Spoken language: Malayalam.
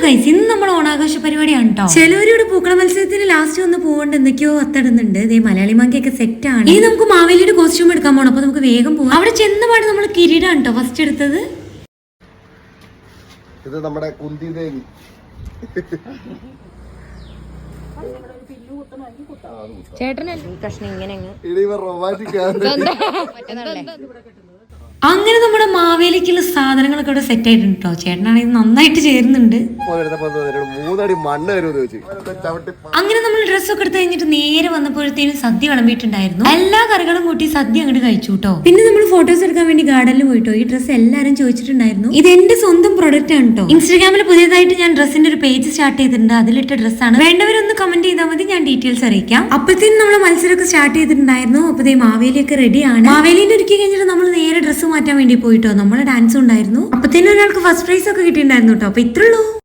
ഗൈസ്, ഇന്ന് നമ്മൾ ഓണാഘോഷ പരിപാടിയാണ് കേട്ടോ. ചിലവരുടെ പൂക്കള മത്സരത്തിന് ലാസ്റ്റ് ഒന്ന് പോകേണ്ട എന്തൊക്കെയോ അത്തടുന്നുണ്ട്. ഇതേ മലയാളി മാങ്കിയൊക്കെ സെറ്റ് ആണ്. ഇനി നമുക്ക് മാവേലിയുടെ കോസ്റ്റ്യൂം എടുക്കാൻ പോകണം. അപ്പൊ നമുക്ക് വേഗം പോകാം. അവിടെ ചെന്നപാട് നമ്മൾ കിരീടമാണ് കേട്ടോ ഫസ്റ്റ് എടുത്തത്. ഇത് നമ്മുടെ കുന്തി ദേവി. അങ്ങനെ നമ്മുടെ മാവേലിക്കുള്ള സാധനങ്ങളൊക്കെ ഇവിടെ സെറ്റ് ആയിട്ടുണ്ട് കേട്ടോ. ചേട്ടനാണെങ്കിൽ നന്നായിട്ട് ചേരുന്നുണ്ട്. അങ്ങനെ നമ്മൾ ഡ്രസ്സൊക്കെ എടുത്ത് കഴിഞ്ഞിട്ട് നേരെ വന്നപ്പോഴത്തേനും സദ്യ വിളമ്പിയിട്ടുണ്ടായിരുന്നു. എല്ലാ കറികളും കൂട്ടി സദ്യ അങ്ങോട്ട് കഴിച്ചു കേട്ടോ. പിന്നെ നമ്മൾ ഫോട്ടോസ് എടുക്കാൻ വേണ്ടി ഗാർഡനിൽ പോയിട്ടോ. ഈ ഡ്രസ്സ് എല്ലാരും ചോദിച്ചിട്ടുണ്ടായിരുന്നു. ഇത് എന്റെ സ്വന്തം പ്രൊഡക്റ്റ് ആണ് കേട്ടോ. ഇൻസ്റ്റാഗ്രാമിൽ പുതിയതായിട്ട് ഞാൻ ഡ്രസ്സിന്റെ ഒരു പേജ് സ്റ്റാർട്ട് ചെയ്തിട്ടുണ്ട്. അതിലിട്ട ഡ്രസ്സാണ്. വേണ്ടവരൊന്ന് കമന്റ് ചെയ്താൽ മതി, ഞാൻ ഡീറ്റെയിൽസ് അറിയിക്കാം. അപ്പോഴത്തേനും നമ്മളെ മത്സരമൊക്കെ സ്റ്റാർട്ട് ചെയ്തിട്ടുണ്ടായിരുന്നു. അപ്പൊ മാവേലിയൊക്കെ റെഡിയാണ്. മാവേലിന്റെ ഒരുക്കി കഴിഞ്ഞിട്ട് നമ്മൾ നേരെ ഡ്രസ്സ് മാറ്റാൻ വേണ്ടി പോയിട്ടോ. നമ്മളെ ഡാൻസും ഉണ്ടായിരുന്നു. അപ്പത്തേനും ഒരാൾക്ക് ഫസ്റ്റ് പ്രൈസ് ഒക്കെ കിട്ടിയിട്ടുണ്ടായിരുന്നു കേട്ടോ. അപ്പൊ ഇത്രയുള്ളൂ.